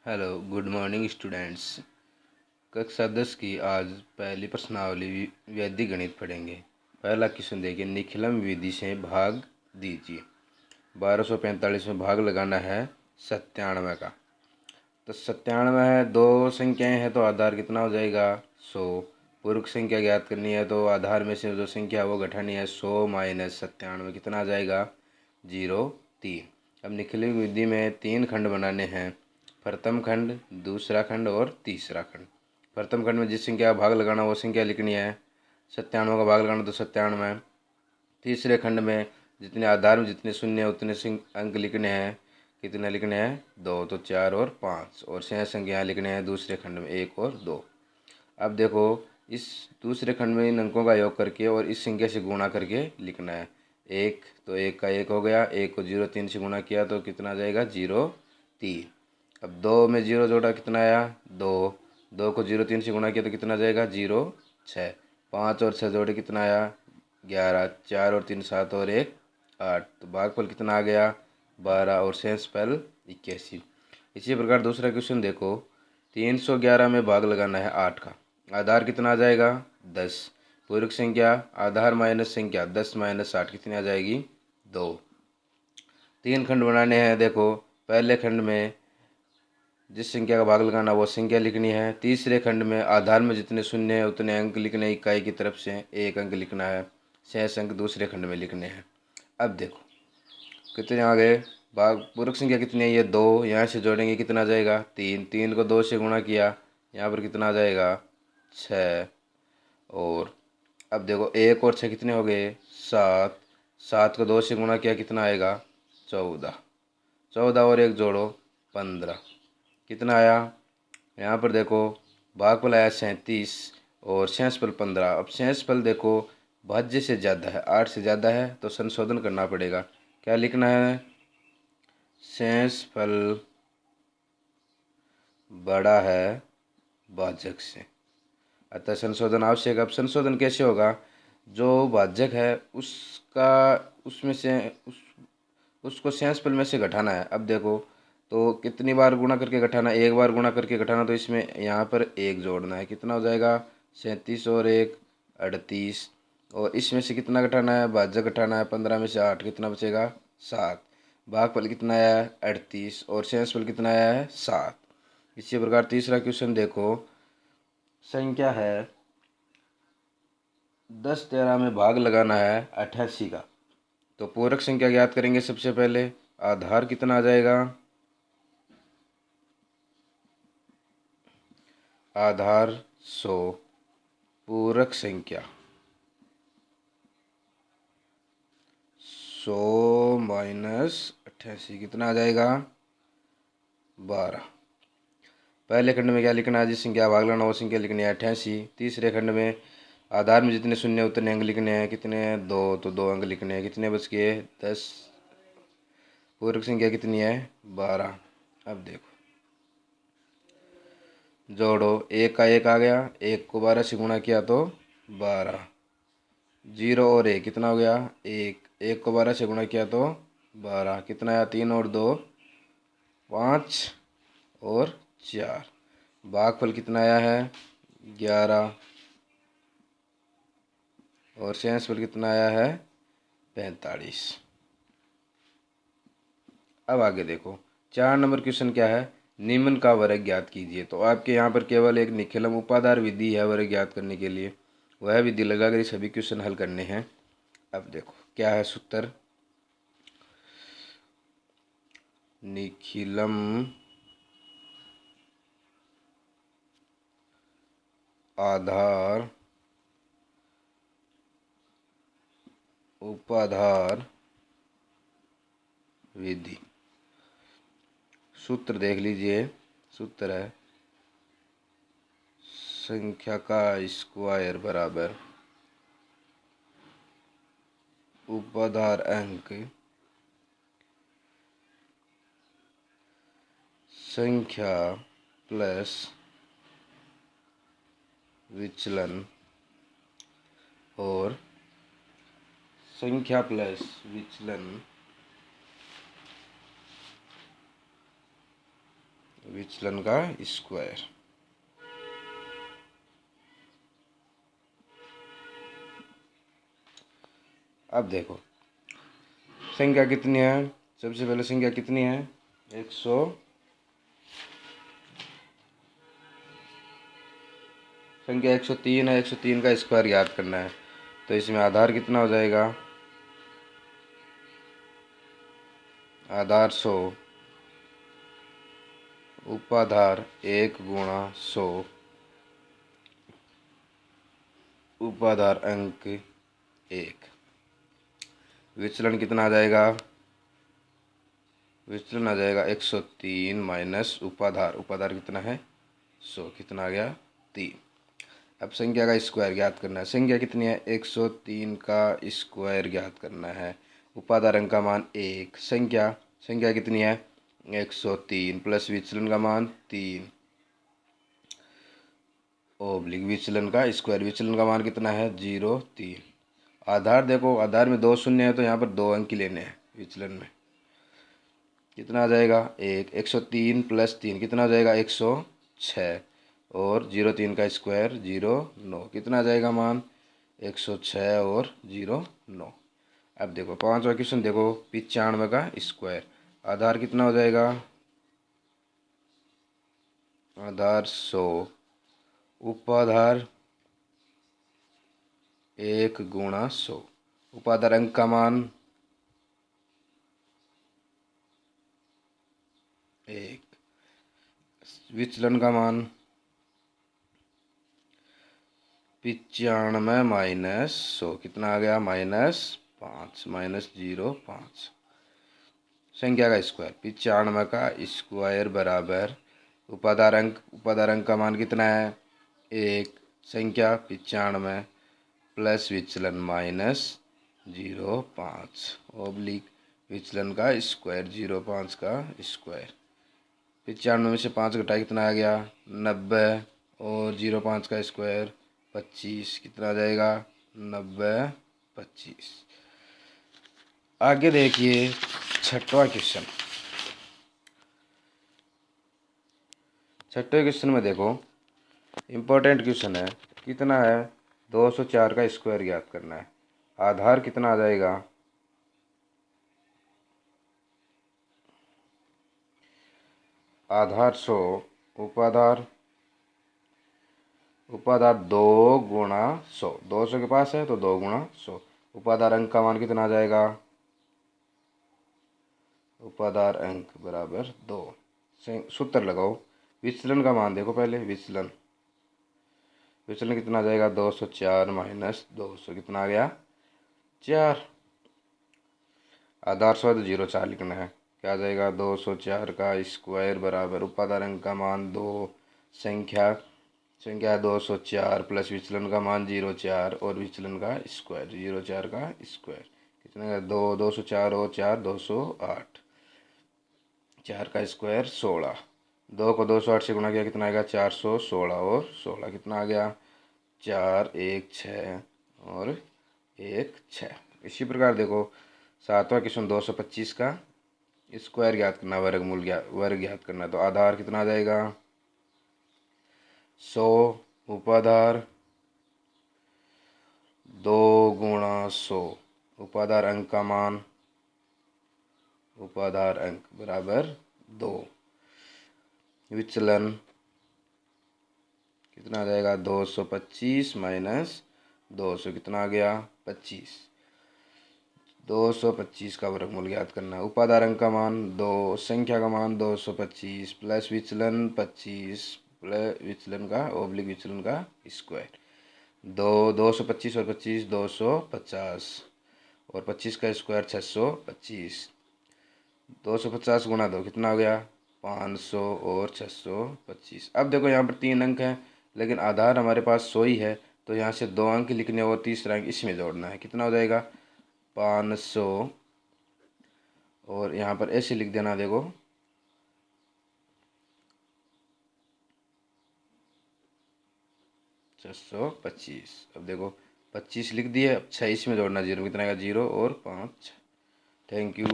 Hello good morning students. कक्षा 10 की आज पहली प्रश्नावली वैदिक गणित पढ़ेंगे। पहला क्वेश्चन देखिए, निखिलम विधि से भाग दीजिए। 1245 में भाग लगाना है 97 का। तो 97 है, दो संख्याएं हैं तो आधार कितना हो जाएगा 100। पूर्व संख्या ज्ञात करनी है तो आधार में से जो संख्या है वो घटानी है। 100 माइनस 97 कितना आ जाएगा 03। अब निखिलम विधि में तीन खंड बनाने हैं, प्रथम खंड, दूसरा खंड और तीसरा खंड। प्रथम खंड में जिस संख्या का भाग लगाना वो संख्या लिखनी है, 97 का भाग लगाना तो 97। तीसरे खंड में जितने आधार में जितने शून्य हैं उतने अंक लिखने हैं। कितने लिखने हैं 2, तो 4 और 5। और शेष संख्या लिखने हैं दूसरे खंड में 1 और 2। अब देखो, इस दूसरे खंड में इन अंकों का योग करके और इस संख्या से गुणा करके लिखना है। 1 तो 1 का 1 हो गया, 1 को 03 से गुणा किया तो कितना आ जाएगा 03। अब 2 में 0 जोड़ा कितना आया 2। 2 को 03 से गुणा किया तो कितना आ जाएगा 06। 5 और 6 जोड़े कितना आया 11। 4 और 3 7 और 1 8। तो भागफल कितना आ गया 12 और शेषफल 81। इसी प्रकार दूसरा क्वेश्चन देखो, 311 में भाग लगाना है 8 का। आधार कितना आ जाएगा 10। पूरक संख्या आधार माइनस संख्या 10 माइनस 8 कितनी आ जाएगी 2। तीन खंड बनाने हैं। देखो, पहले खंड में जिस संख्या का भाग लगाना वो संख्या लिखनी है। तीसरे खंड में आधार में जितने शून्य हैं उतने अंक लिखने हैं, इकाई की तरफ से 1 अंक लिखना है। शेष अंक दूसरे खंड में लिखने हैं। अब देखो कितने आ गए, भाग पूरक संख्या कितनी है ये 2, यहाँ से जोड़ेंगे कितना आ जाएगा 3। 3 को 2 से गुणा किया, यहाँ पर कितना आ जाएगा 6। और अब देखो 1 और 6 कितने हो गए 7। 7 को 2 से गुणा किया कितना आएगा 14। 14 और 1 जोड़ो 15। कितना आया, यहाँ पर देखो भागफल आया 37 और शेषफल 15। अब शेषफल देखो भाज्य से ज़्यादा है, 8 से ज़्यादा है तो संशोधन करना पड़ेगा। क्या लिखना है, शेषफल बड़ा है भाजक से, अतः संशोधन आवश्यक। अब संशोधन कैसे होगा, जो भाजक है उसका उसमें से उसको शेषफल में से घटाना है। अब देखो तो कितनी बार गुणा करके घटाना, एक बार गुणा करके घटाना, तो इसमें यहाँ पर 1 जोड़ना है। कितना हो जाएगा 37 और 1 38। और इसमें से कितना घटाना है, भाजक घटाना है। 15 में से 8 कितना बचेगा 7। भागफल कितना आया है 38 और शेषफल कितना आया है 7। इसी प्रकार तीसरा क्वेश्चन देखो, संख्या है 10 13 में भाग लगाना है 88 का। तो पूरक संख्या ज्ञात करेंगे। सबसे पहले आधार कितना आ जाएगा, आधार 100। पूरक संख्या 100 माइनस 88 कितना आ जाएगा 12। पहले खंड में क्या लिखना है, जिस संख्या का भाग लेना वो संख्या लिखनी है 88। तीसरे खंड में आधार में जितने शून्य उतने अंक लिखने हैं। कितने 2, तो 2 अंक लिखने हैं। कितने बच गए 10। पूरक संख्या कितनी है 12। अब देखो जोड़ो, 1 का 1 आ गया, 1 को 12 से गुणा किया तो 12। 0 और 1 कितना हो गया 1। 1 को 12 से गुणा किया तो 12। कितना आया 3 और 2 5 और 4। भागफल कितना आया है 11 और शेषफल कितना आया है 45। अब आगे देखो 4 नंबर क्वेश्चन क्या है, निम्न का वर्ग ज्ञात कीजिए। तो आपके यहाँ पर केवल एक निखिलम उपादार विधि है वर्ग ज्ञात करने के लिए, वह विधि लगाकर सभी क्वेश्चन हल करने हैं। अब देखो क्या है सूत्र, निखिलम आधार उपाधार विधि। सूत्र देख लीजिए, सूत्र है संख्या का स्क्वायर बराबर उपाधार अंक संख्या प्लस विचलन और संख्या प्लस विचलन विचलन का स्क्वायर। अब देखो संख्या कितनी है, सबसे पहले संख्या कितनी है 100, संख्या 103 है, 103 का स्क्वायर याद करना है। तो इसमें आधार कितना हो जाएगा, आधार 100, उपाधार 1 गुणा 100, उपाधार अंक 1। विचलन कितना आ जाएगा, विचलन आ जाएगा 103 माइनस उपाधार, उपाधार कितना है 100, कितना आ गया 3। अब संख्या का स्क्वायर ज्ञात करना है। संख्या कितनी है 103 का स्क्वायर ज्ञात करना है। उपाधार अंक का मान 1, संख्या संख्या कितनी है 103 प्लस विचलन का मान 3 ओब्लिक विचलन का स्क्वायर। विचलन का मान कितना है 0,3। आधार देखो, आधार में 2 शून्य है तो यहाँ पर 2 अंक लेने हैं। विचलन में कितना आ जाएगा 1, 103 प्लस 3 कितना हो जाएगा 106, और 0,3 का स्क्वायर 0,9, कितना आ जाएगा मान 106 और 0,9। अब देखो पांचवा क्वेश्चन देखो, 95 का स्क्वायर। आधार कितना हो जाएगा, आधार 100, उपाधार 1 गुणा 100, उपाधार अंक का मान 1, विचलन का मान 95 माइनस 100, कितना आ गया -5, -0,5। संख्या का स्क्वायर 95 का स्क्वायर बराबर उपाधार अंक का मान कितना है 1, संख्या 95 प्लस विचलन -0,5 ओब्लिक विचलन का स्क्वायर 0,5 का स्क्वायर। 95 में से 5 घटाए कितना आ गया 90, और 0,5 का स्क्वायर 25, कितना आ जाएगा 90, 25। आगे देखिए छठवां क्वेश्चन। छठे क्वेश्चन में देखो इम्पोर्टेंट क्वेश्चन है, कितना है 204 का स्क्वायर ज्ञात करना है। आधार कितना आ जाएगा, आधार 100, उपाधार 2 गुणा 100, 200 के पास है तो 2 गुणा 100। उपाधार अंक का मान कितना आ जाएगा, उपाधार अंक बराबर 2। सूत्र लगाओ, विचलन का मान देखो पहले, विचलन कितना आ जाएगा 204 माइनस 200, कितना आ गया 4। आधार 100 तो 0,4 लिखना है, क्या आ जाएगा 204 का स्क्वायर बराबर उपाधार अंक का मान 2, संख्या 204 प्लस विचलन का मान 0,4 और विचलन का स्क्वायर 0,4 का स्क्वायर, कितना का 204 और 4 208, 4 का स्क्वायर 16, 2 को 208 से गुणा किया कितना आएगा 416, और 16 कितना आ गया 4, 1, 6 और 1, 6। इसी प्रकार देखो सातवां क्वेश्चन 225 का स्क्वायर ज्ञात करना, वर्ग ज्ञात करना। तो आधार कितना आ जाएगा 100, उपाधार 2 गुणा 100, उपाधार अंक का मान उपाधार अंक बराबर 2, विचलन कितना आ जाएगा 225 माइनस 200, कितना आ गया 25। 225 का वर्गमूल ज्ञात करना है। उपाधार अंक का मान 2, संख्या का मान 225 प्लस विचलन 25 प्लस विचलन का ओब्लिक विचलन का स्क्वायर। 225 और 25 250, और 25 का स्क्वायर 625। 250 गुणा 2 कितना हो गया 500 और 625। अब देखो यहाँ पर 3 अंक हैं, लेकिन आधार हमारे पास 100 ही है, तो यहाँ से 2 अंक लिखने और तीसरा अंक इसमें जोड़ना है। कितना हो जाएगा 500, और यहाँ पर ऐसे लिख देना, देखो 625। अब देखो 25 लिख दिए, अब 6 इसमें जोड़ना 0, कितना आएगा 0 और 5। Thank you.